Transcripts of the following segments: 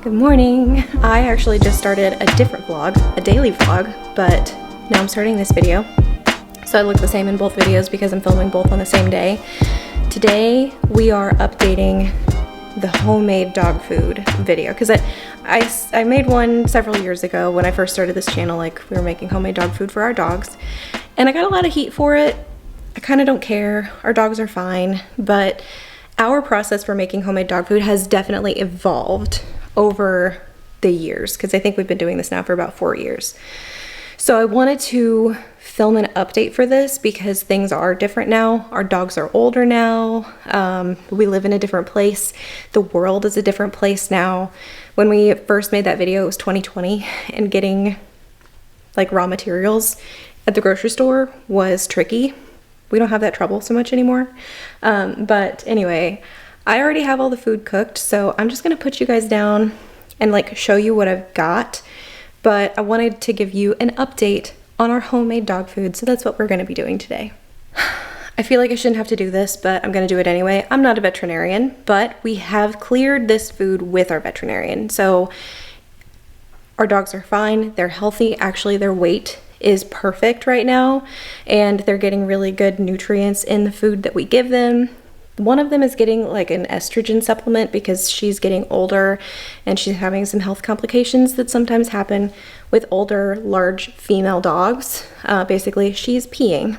Good morning. I actually just started a different vlog, a daily vlog, but now I'm starting this video. So I look the same in both videos because I'm filming both on the same day. Today we are updating the homemade dog food video because I made one several years ago when I first started this channel. Like, we were making homemade dog food for our dogs and I got a lot of heat for it. I kind of don't care. Our dogs are fine, but our process for making homemade dog food has definitely evolved over the years because I think we've been doing this now for about 4 years. So I wanted to film an update for this because things are different now. Our dogs are older now. We live in a different place. The world is a different place now. When we first made that video, it was 2020, and getting like raw materials at the grocery store was tricky. We don't have that trouble so much anymore. But anyway, I already have all the food cooked, so I'm just gonna put you guys down and like show you what I've got. But I wanted to give you an update on our homemade dog food, so that's what we're gonna be doing today. I feel like I shouldn't have to do this, but I'm gonna do it anyway. I'm not a veterinarian, but we have cleared this food with our veterinarian. So our dogs are fine, they're healthy. Actually, their weight is perfect right now, and they're getting really good nutrients in the food that we give them. One of them is getting like an estrogen supplement because she's getting older and she's having some health complications that sometimes happen with older, large female dogs. Basically, she's peeing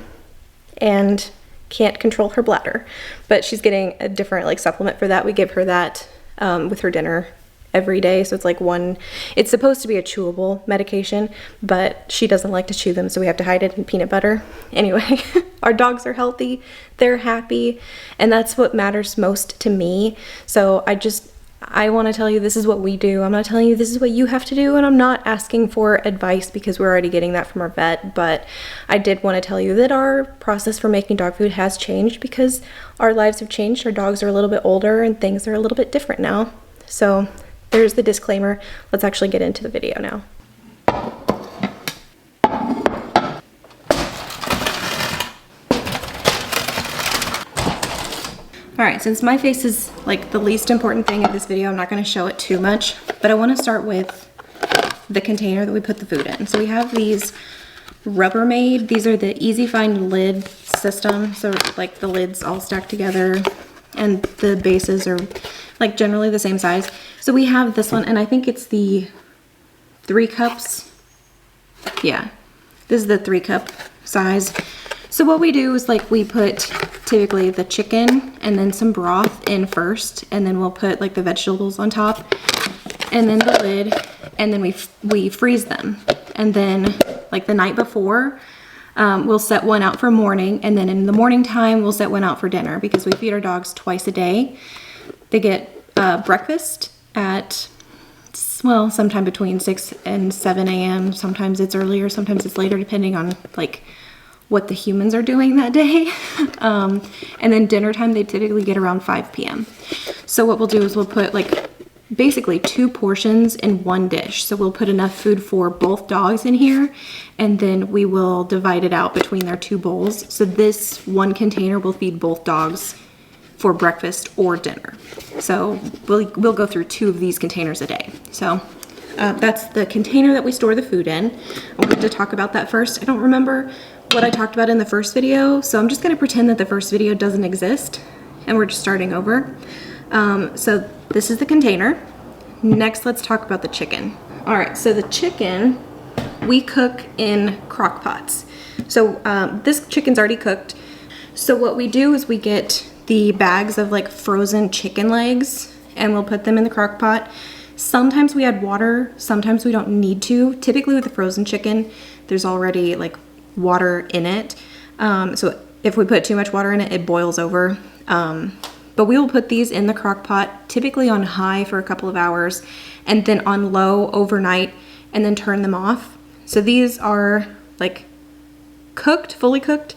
and can't control her bladder, but she's getting a different like supplement for that. We give her that with her dinner every day. So it's like it's supposed to be a chewable medication, but she doesn't like to chew them, so we have to hide it in peanut butter. Anyway, our dogs are healthy, they're happy, and that's what matters most to me. So I want to tell you this is what we do. I'm not telling you this is what you have to do, and I'm not asking for advice because we're already getting that from our vet, but I did want to tell you that our process for making dog food has changed because our lives have changed. Our dogs are a little bit older and things are a little bit different now. So there's the disclaimer. Let's actually get into the video now. All right, since my face is like the least important thing in this video, I'm not gonna show it too much, but I wanna start with the container that we put the food in. So we have these Rubbermaid. These are the Easy Find lid system. So like the lids all stacked together and the bases are like generally the same size. So we have this one, and I think it's the 3 cups. Yeah, this is the 3 cup size. So what we do is like we put typically the chicken and then some broth in first, and then we'll put like the vegetables on top and then the lid, and then we freeze them. And then like the night before, we'll set one out for morning, and then in the morning time we'll set one out for dinner because we feed our dogs twice a day. They get breakfast at, well, sometime between 6 and 7 a.m. Sometimes it's earlier, sometimes it's later, depending on like what the humans are doing that day. And then dinner time, they typically get around 5 p.m. So what we'll do is we'll put like basically 2 portions in one dish. So we'll put enough food for both dogs in here, and then we will divide it out between their 2 bowls. So this one container will feed both dogs for breakfast or dinner. So we'll go through 2 of these containers a day. So that's the container that we store the food in. I wanted to talk about that first. I don't remember what I talked about in the first video, so I'm just gonna pretend that the first video doesn't exist and we're just starting over. So this is the container. Next, let's talk about the chicken. All right, so the chicken we cook in crock pots. So this chicken's already cooked. So what we do is we get the bags of like frozen chicken legs and we'll put them in the crock pot. Sometimes we add water, sometimes we don't need to. Typically with the frozen chicken, there's already like water in it. So if we put too much water in it, it boils over. But we will put these in the crock pot, typically on high for a couple of hours, and then on low overnight, and then turn them off. So these are like cooked, fully cooked,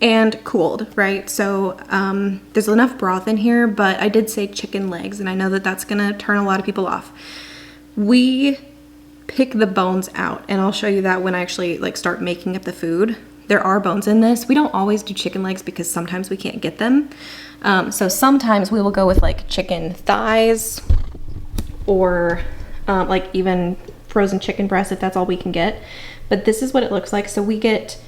and cooled, right? So there's enough broth in here, but I did say chicken legs, and I know that that's gonna turn a lot of people off. We pick the bones out, and I'll show you that when I actually like start making up the food. There are bones in this. We don't always do chicken legs because sometimes we can't get them. So sometimes we will go with like chicken thighs or like even frozen chicken breast if that's all we can get. But this is what it looks like. So we get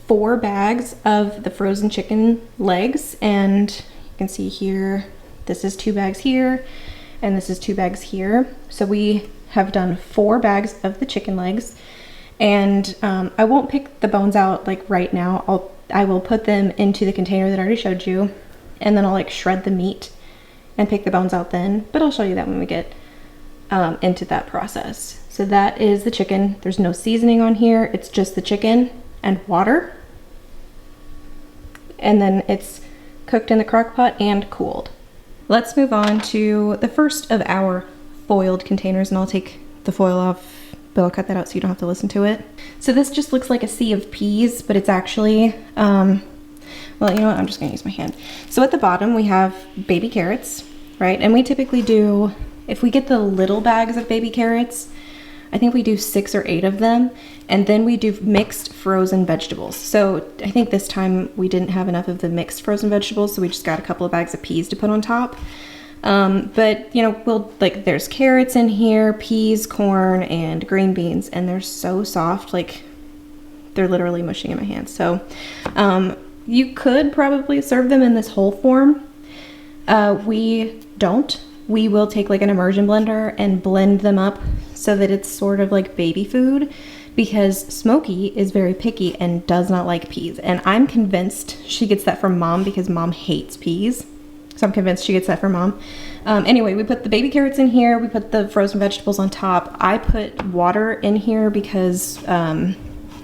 4 bags of the frozen chicken legs, and you can see here, this is 2 bags here, and this is 2 bags here. So we have done 4 bags of the chicken legs, and I won't pick the bones out like right now. I will put them into the container that I already showed you, and then I'll like shred the meat and pick the bones out then, but I'll show you that when we get into that process. So that is the chicken. There's no seasoning on here. It's just the chicken and water. And then it's cooked in the crock pot and cooled. Let's move on to the first of our foiled containers, and I'll take the foil off, but I'll cut that out so you don't have to listen to it. So this just looks like a sea of peas, but it's actually, well, you know what, I'm just gonna use my hand. So at the bottom we have baby carrots, right? And we typically do, if we get the little bags of baby carrots, I think we do 6 or 8 of them, and then we do mixed frozen vegetables. So I think this time we didn't have enough of the mixed frozen vegetables, so we just got a couple of bags of peas to put on top. But you know, we'll like, there's carrots in here, peas, corn, and green beans, and they're so soft, like they're literally mushing in my hands. So you could probably serve them in this whole form. We don't. We will take like an immersion blender and blend them up so that it's sort of like baby food, because Smokey is very picky and does not like peas. And I'm convinced she gets that from Mom because Mom hates peas. So I'm convinced she gets that from Mom. Anyway, we put the baby carrots in here. We put the frozen vegetables on top. I put water in here because I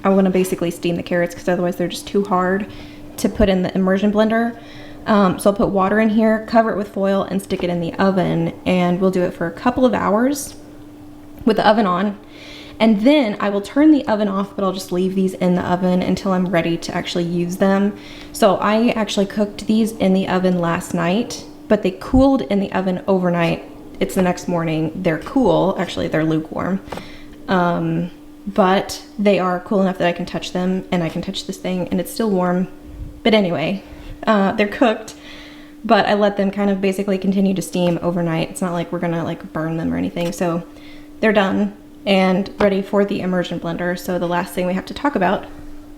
want to basically steam the carrots, because otherwise they're just too hard to put in the immersion blender. So I'll put water in here, cover it with foil, and stick it in the oven, and we'll do it for a couple of hours with the oven on. And then I will turn the oven off, but I'll just leave these in the oven until I'm ready to actually use them. So I actually cooked these in the oven last night, but they cooled in the oven overnight. It's the next morning. They're cool. Actually, they're lukewarm. But they are cool enough that I can touch them, and I can touch this thing, and it's still warm. But anyway, they're cooked, but I let them kind of basically continue to steam overnight. It's not like we're gonna like burn them or anything. So they're done and ready for the immersion blender. So the last thing we have to talk about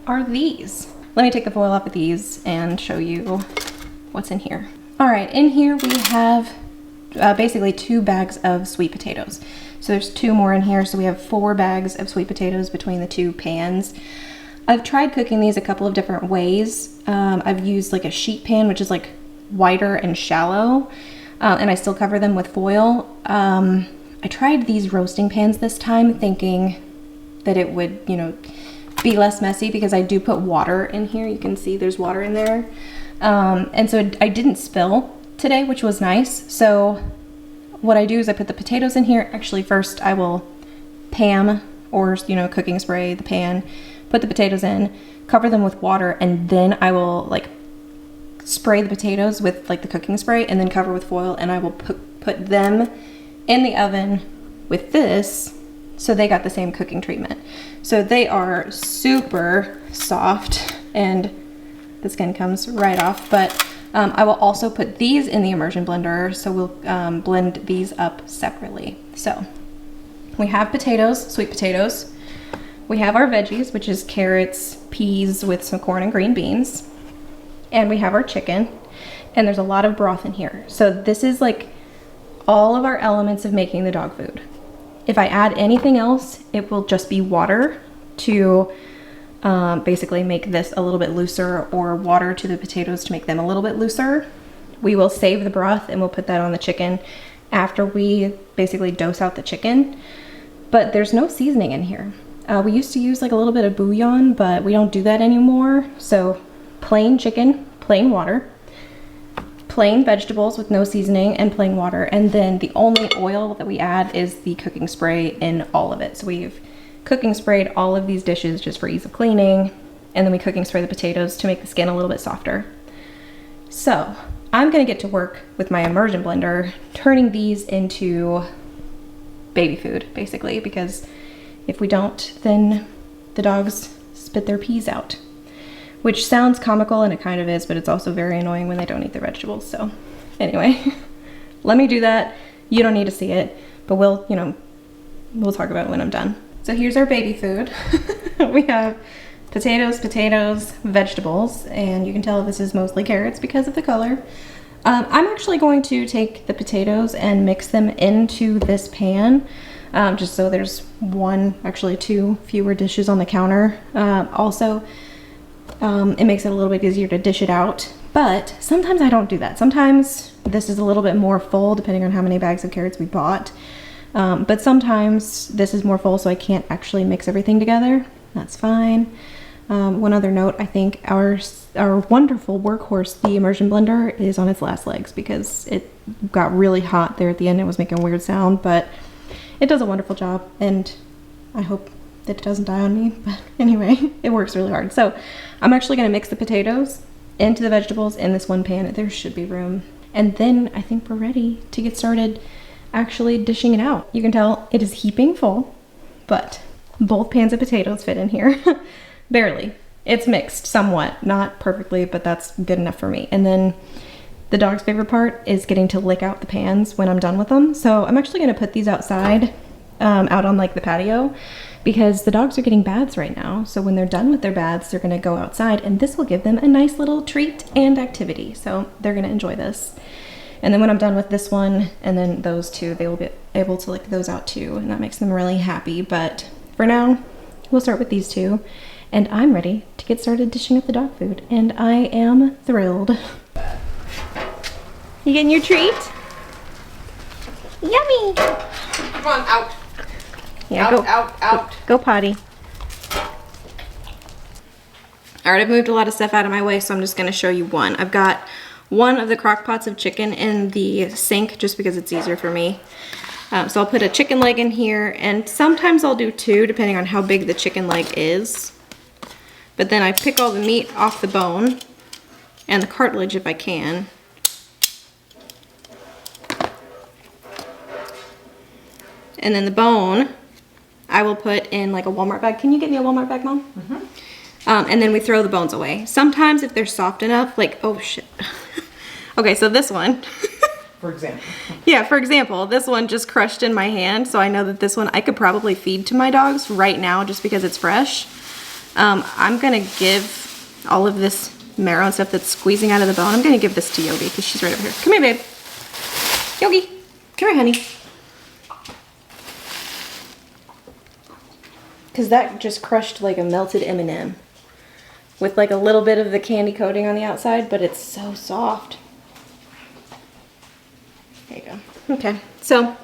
are these. Let me take the foil off of these and show you what's in here. All right, in here we have basically 2 bags of sweet potatoes. So there's 2 more in here. So we have 4 bags of sweet potatoes between the 2 pans. I've tried cooking these a couple of different ways. I've used like a sheet pan, which is like wider and shallow, and I still cover them with foil. I tried these roasting pans this time thinking that it would, you know, be less messy, because I do put water in here. You can see there's water in there. And so I didn't spill today, which was nice. So what I do is I put the potatoes in here. Actually, first I will Pam, or, you know, cooking spray the pan, put the potatoes in, cover them with water, and then I will like spray the potatoes with like the cooking spray, and then cover with foil, and I will put them in the oven with this, so they got the same cooking treatment. So they are super soft, and the skin comes right off. But I will also put these in the immersion blender, so we'll blend these up separately. So we have potatoes, sweet potatoes. We have our veggies, which is carrots, peas with some corn and green beans. And we have our chicken, and there's a lot of broth in here. So this is like all of our elements of making the dog food. If I add anything else, it will just be water to basically make this a little bit looser, or water to the potatoes to make them a little bit looser. We will save the broth and we'll put that on the chicken after we basically dose out the chicken. But there's no seasoning in here. We used to use like a little bit of bouillon, but we don't do that anymore. So plain chicken, plain water, plain vegetables with no seasoning, and plain water. And then the only oil that we add is the cooking spray in all of it. So we've cooking sprayed all of these dishes just for ease of cleaning. And then we cooking spray the potatoes to make the skin a little bit softer. So I'm gonna get to work with my immersion blender, turning these into baby food, basically, because if we don't, then the dogs spit their peas out, which sounds comical, and it kind of is, but it's also very annoying when they don't eat their vegetables. So anyway, let me do that. You don't need to see it, but we'll, you know, we'll talk about it when I'm done. So here's our baby food. We have potatoes, vegetables, and you can tell this is mostly carrots because of the color. I'm actually going to take the potatoes and mix them into this pan, just so there's actually two fewer dishes on the counter. Also, it makes it a little bit easier to dish it out, but sometimes I don't do that. Sometimes this is a little bit more full depending on how many bags of carrots we bought. But sometimes this is more full, so I can't actually mix everything together. That's fine. One other note, I think our wonderful workhorse, the immersion blender, is on its last legs because it got really hot there at the end. It was making a weird sound, but it does a wonderful job, and I hope that it doesn't die on me. But anyway, it works really hard. So I'm actually going to mix the potatoes into the vegetables in this one pan. There should be room. And then I think we're ready to get started actually dishing it out. You can tell it is heaping full, but both pans of potatoes fit in here. Barely. It's mixed somewhat, not perfectly, but that's good enough for me. And then the dog's favorite part is getting to lick out the pans when I'm done with them. So I'm actually going to put these outside, out on like the patio, because the dogs are getting baths right now. So when they're done with their baths, they're going to go outside, and this will give them a nice little treat and activity. So they're going to enjoy this. And then when I'm done with this one and then those two, they will be able to lick those out too, and that makes them really happy. But for now, we'll start with these two, and I'm ready to get started dishing up the dog food, and I am thrilled. You getting your treat? Yummy! Come on, out. Yeah, out. Go potty. All right, I've moved a lot of stuff out of my way, so I'm just gonna show you one. I've got one of the crock pots of chicken in the sink just because it's easier for me. So I'll put a chicken leg in here, and sometimes I'll do two depending on how big the chicken leg is. But then I pick all the meat off the bone and the cartilage if I can. And then the bone I will put in like a Walmart bag. Can you get me a Walmart bag, Mom? Mm-hmm. And then we throw the bones away. Sometimes if they're soft enough, like, oh shit. Okay, so this one. For example. Yeah, for example, this one just crushed in my hand, so I know that this one I could probably feed to my dogs right now just because it's fresh. I'm gonna give all of this marrow and stuff that's squeezing out of the bone, I'm gonna give this to Yogi because she's right over here. Come here, babe. Yogi, come here, honey. Because that just crushed like a melted M&M with like a little bit of the candy coating on the outside, but it's so soft. There you go. Okay, so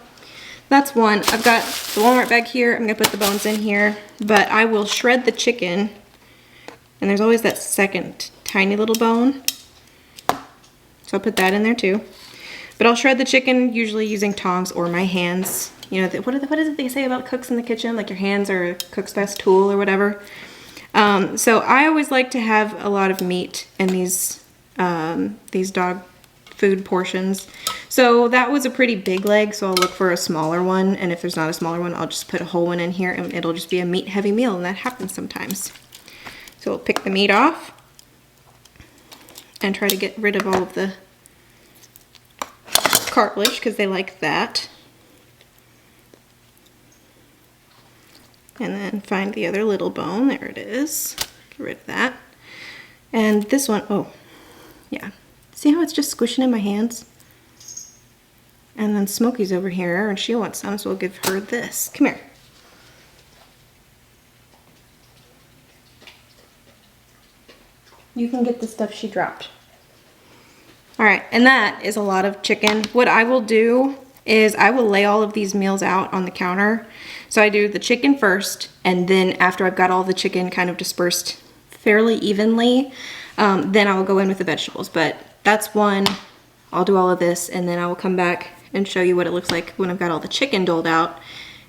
that's one. I've got the Walmart bag here. I'm gonna put the bones in here, but I will shred the chicken. And there's always that second tiny little bone. So I'll put that in there too. But I'll shred the chicken usually using tongs or my hands. You know, what is it they say about cooks in the kitchen? Like your hands are a cook's best tool or whatever. So I always like to have a lot of meat in these dog food portions. So that was a pretty big leg, so I'll look for a smaller one. And if there's not a smaller one, I'll just put a whole one in here and it'll just be a meat heavy meal, and that happens sometimes. So we'll pick the meat off and try to get rid of all of the cartilage because they like that. And then find the other little bone. There it is. Get rid of that. And this one, oh, yeah. See how it's just squishing in my hands? And then Smokey's over here, and she wants some, so we'll give her this. Come here. You can get the stuff she dropped. All right, and that is a lot of chicken. What I will do is I will lay all of these meals out on the counter. So I do the chicken first, and then after I've got all the chicken kind of dispersed fairly evenly, then I will go in with the vegetables. But that's one. I'll do all of this, and then I will come back and show you what it looks like when I've got all the chicken doled out,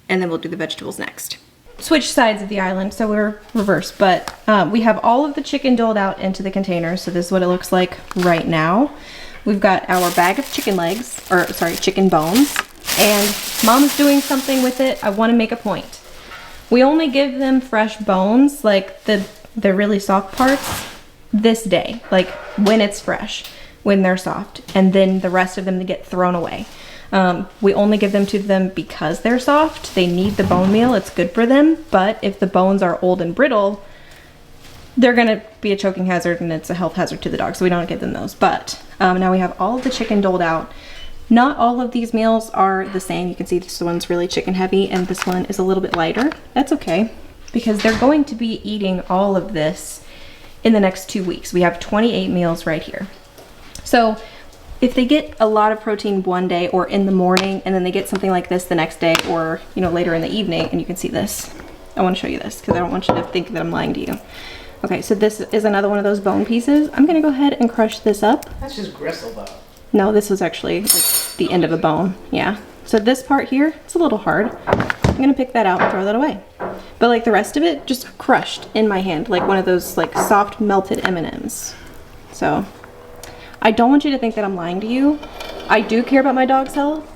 and then we'll do the vegetables next. Switch sides of the island, so we're reversed, but we have all of the chicken doled out into the container, so this is what it looks like right now. We've got our bag of chicken legs, or sorry, chicken bones, and Mom's doing something with it. I want to make a point. We only give them fresh bones, like the really soft parts, this day, like when it's fresh, when they're soft, and then the rest of them to get thrown away. We only give them to them because they're soft. They need the bone meal. It's good for them. But if the bones are old and brittle, they're gonna be a choking hazard and it's a health hazard to the dog. So we don't give them those. But now we have all of the chicken doled out. Not all of these meals are the same. You can see this one's really chicken heavy and this one is a little bit lighter. That's okay, because they're going to be eating all of this in the next 2 weeks. We have 28 meals right here. So if they get a lot of protein one day or in the morning, and then they get something like this the next day, or later in the evening, and you can see this. I want to show you this because I don't want you to think that I'm lying to you. Okay, so this is another one of those bone pieces. I'm gonna go ahead and crush this up. That's just gristle though. No, this was actually like the end of a bone. Yeah. So this part here, it's a little hard. I'm gonna pick that out and throw that away. But like the rest of it, just crushed in my hand, like one of those like soft melted M&Ms. So I don't want you to think that I'm lying to you. I do care about my dog's health.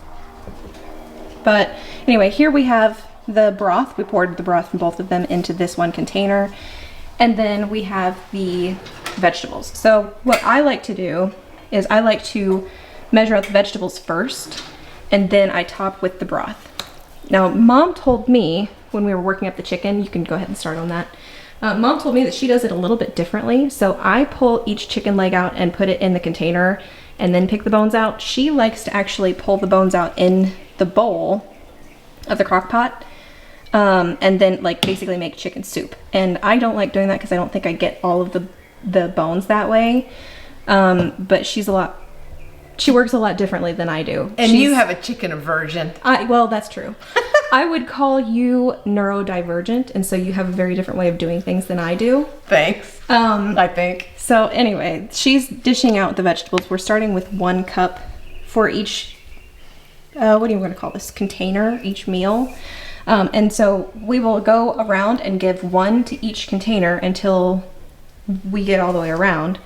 But anyway, here we have the broth. We poured the broth from both of them into this one container. And then we have the vegetables. So what I like to do is I like to measure out the vegetables first, and then I top with the broth. Now, Mom told me when we were working up the chicken, you can go ahead and start on that. Mom told me that she does it a little bit differently. So I pull each chicken leg out and put it in the container and then pick the bones out. She likes to actually pull the bones out in the bowl of the crock pot. And then like basically make chicken soup. And I don't like doing that because I don't think I get all of the bones that way. But she works a lot differently than I do. And you have a chicken aversion. Well, that's true. I would call you neurodivergent, and so you have a very different way of doing things than I do. Thanks. I think. So anyway, she's dishing out the vegetables. We're starting with 1 cup for each, what do you want to call this, container, each meal. And so we will go around and give 1 to each container until we get all the way around.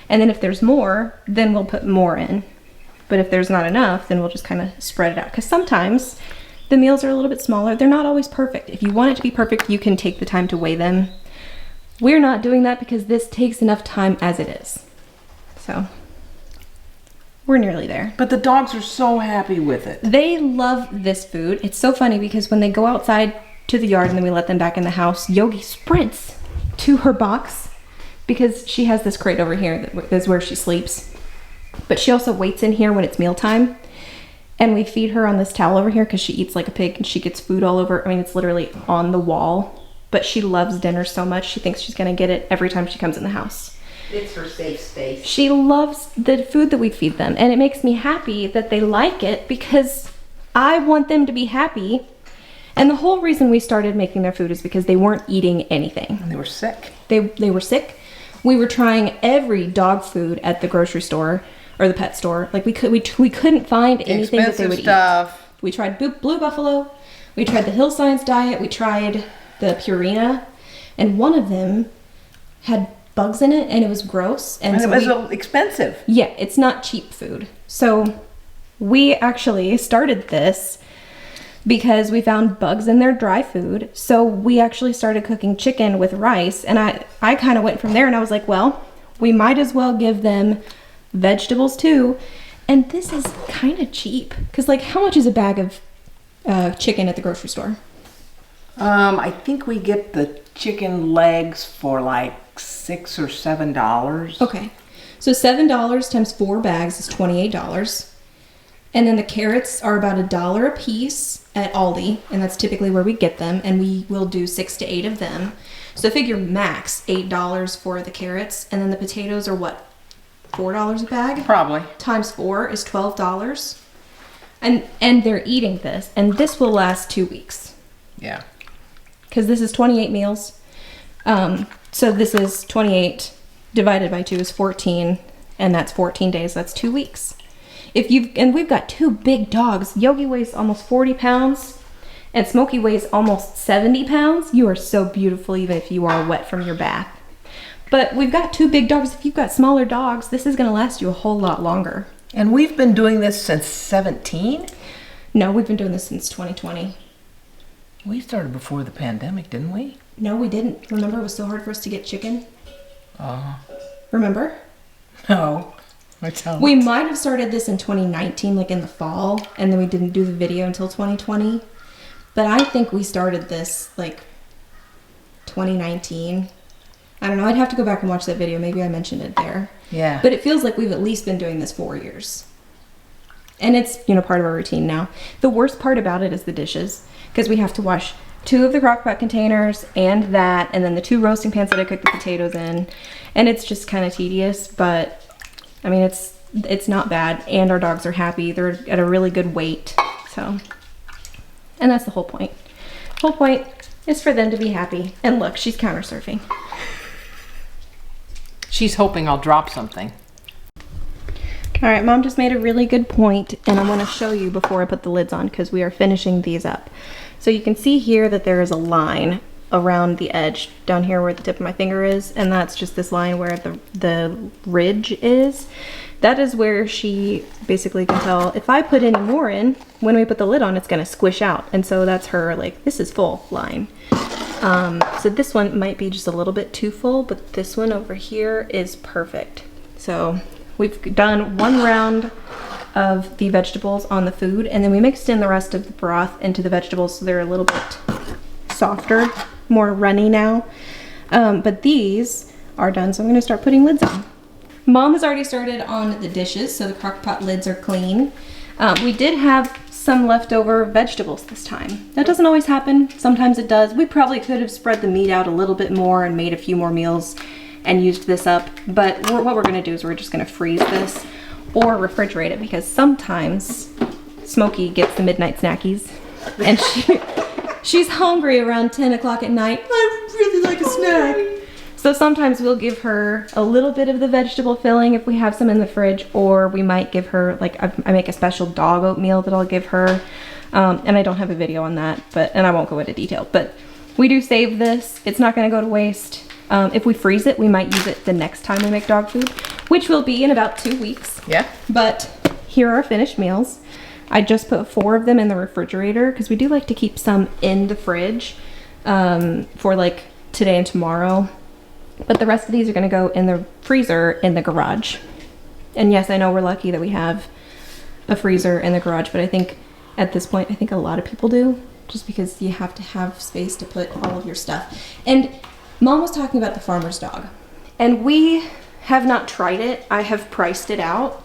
And then if there's more, then we'll put more in. But if there's not enough, then we'll just kind of spread it out. Because sometimes the meals are a little bit smaller. They're not always perfect. If you want it to be perfect, you can take the time to weigh them. We're not doing that because this takes enough time as it is. So we're nearly there. But the dogs are so happy with it. They love this food. It's so funny because when they go outside to the yard and then we let them back in the house, Yogi sprints to her box because she has this crate over here that is where she sleeps. But she also waits in here when it's mealtime. And we feed her on this towel over here because she eats like a pig and she gets food all over. I mean, it's literally on the wall. But she loves dinner so much, she thinks she's going to get it every time she comes in the house. It's her safe space. She loves the food that we feed them. And it makes me happy that they like it because I want them to be happy. And the whole reason we started making their food is because they weren't eating anything. And they were sick. They were sick. We were trying every dog food at the grocery store or the pet store. Like we couldn't find anything that they would stuff. eat. We tried Blue Buffalo. We tried the Hill Science diet. We tried the Purina, and one of them had bugs in it, and it was gross. And so it was expensive. Yeah, it's not cheap food. So we actually started this because we found bugs in their dry food. So we actually started cooking chicken with rice, and I kind of went from there, and I was like, well, we might as well give them vegetables too. And this is kind of cheap because, like, how much is a bag of chicken at the grocery store? I think we get the chicken legs for like $6 or $7. Okay, so $7 times 4 bags is $28. And then the carrots are about $1 a piece at Aldi, and that's typically where we get them, and we will do 6 to 8 of them. So figure max $8 for the carrots, and then the potatoes are what, $4 a bag? Probably. Times 4 is $12. And they're eating this, and this will last 2 weeks. Yeah. Because this is 28 meals. So this is 28 divided by 2 is 14, and that's 14 days. That's 2 weeks. And we've got 2 big dogs. Yogi weighs almost 40 pounds, and Smokey weighs almost 70 pounds. You are so beautiful, even if you are wet from your bath. But we've got 2 big dogs. If you've got smaller dogs, this is going to last you a whole lot longer. And we've been doing this since 17? No, we've been doing this since 2020. We started before the pandemic, didn't we? No, we didn't. Remember, it was so hard for us to get chicken? Oh. Remember? No. We might have started this in 2019, like in the fall, and then we didn't do the video until 2020. But I think we started this like 2019. I don't know. I'd have to go back and watch that video. Maybe I mentioned it there. Yeah. But it feels like we've at least been doing this 4 years. And it's, you know, part of our routine now. The worst part about it is the dishes, because we have to wash 2 of the crock pot containers and that, and then the 2 roasting pans that I cook the potatoes in. And it's just kind of tedious, but I mean, it's not bad. And our dogs are happy. They're at a really good weight. So, and that's the whole point. The whole point is for them to be happy. And look, she's counter surfing. She's hoping I'll drop something. All right, Mom just made a really good point, and I want to show you before I put the lids on, because we are finishing these up. So you can see here that there is a line around the edge down here where the tip of my finger is, and that's just this line where the ridge is. That is where she basically can tell if I put any more in, when we put the lid on, it's going to squish out. And so that's her, like, this is full line. So this one might be just a little bit too full, but this one over here is perfect. So we've done 1 round of the vegetables on the food, and then we mixed in the rest of the broth into the vegetables so they're a little bit softer, more runny now. But these are done, so I'm going to start putting lids on. Mom has already started on the dishes, so the crock pot lids are clean. We did have some leftover vegetables this time. That doesn't always happen. Sometimes it does. We probably could have spread the meat out a little bit more and made a few more meals and used this up, but what we're going to do is we're just going to freeze this or refrigerate it, because sometimes Smokey gets the midnight snackies and she's hungry around 10 o'clock at night. I really like a snack. So sometimes we'll give her a little bit of the vegetable filling if we have some in the fridge, or we might give her, like, I make a special dog oatmeal that I'll give her, and I don't have a video on that, and I won't go into detail, but we do save this. It's not going to go to waste. If we freeze it, we might use it the next time we make dog food, which will be in about 2 weeks. Yeah. But here are our finished meals. I just put 4 of them in the refrigerator, because we do like to keep some in the fridge for like today and tomorrow. But the rest of these are going to go in the freezer in the garage. And yes, I know we're lucky that we have a freezer in the garage, but I think at this point, I think a lot of people do, just because you have to have space to put all of your stuff. And Mom was talking about the farmer's dog, and we have not tried it. I have priced it out.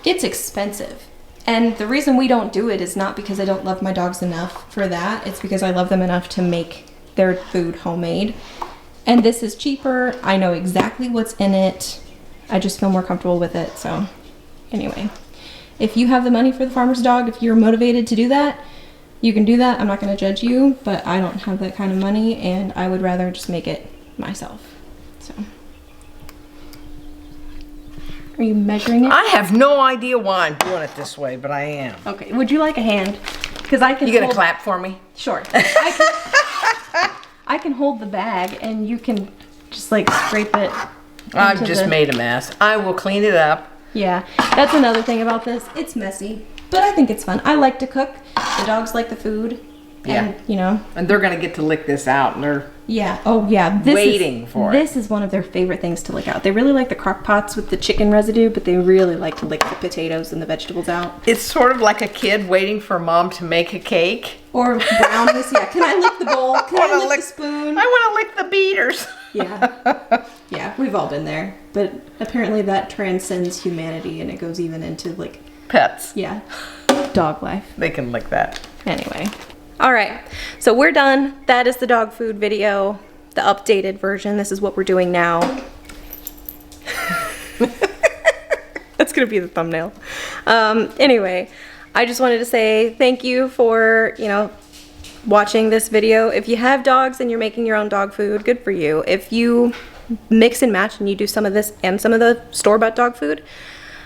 It's expensive. And the reason we don't do it is not because I don't love my dogs enough for that. It's because I love them enough to make their food homemade. And this is cheaper. I know exactly what's in it. I just feel more comfortable with it. So anyway, if you have the money for the farmer's dog, if you're motivated to do that, you can do that. I'm not going to judge you, but I don't have that kind of money, and I would rather just make it myself. So, are you measuring it? I have no idea why I'm doing it this way, but I am. Okay. Would you like a hand? Because I can. You gonna clap for me? Sure. I can hold the bag, and you can just like scrape it. I've just made a mess. I will clean it up. Yeah, that's another thing about this. It's messy, but I think it's fun. I like to cook. The dogs like the food. Yeah. And, you know. And they're gonna get to lick this out, and they're Oh yeah. waiting for it. This is one of their favorite things to lick out. They really like the crock pots with the chicken residue, but they really like to lick the potatoes and the vegetables out. It's sort of like a kid waiting for mom to make a cake. Or brownies. Yeah. Can I lick the bowl? Can I lick the spoon? I want to lick the beaters. Yeah. Yeah, we've all been there. But apparently that transcends humanity, and it goes even into like Pets. yeah, dog life. They can lick that. Anyway. All right, so we're done. That is the dog food video, the updated version. This is what we're doing now. That's gonna be the thumbnail. Anyway, I just wanted to say thank you for, you know, watching this video. If you have dogs and you're making your own dog food, good for you. If you mix and match and you do some of this and some of the store-bought dog food,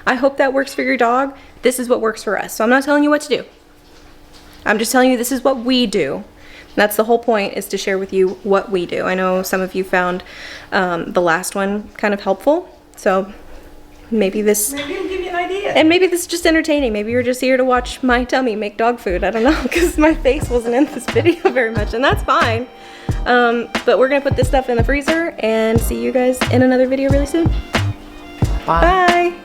I hope that works for your dog. This is what works for us. So I'm not telling you what to do. I'm just telling you this is what we do. That's the whole point, is to share with you what we do. I know some of you found the last one kind of helpful, so maybe this... Maybe it'll give you an idea. And maybe this is just entertaining. Maybe you're just here to watch my tummy make dog food. I don't know, because my face wasn't in this video very much, and that's fine. But we're going to put this stuff in the freezer and see you guys in another video really soon. Bye. Bye.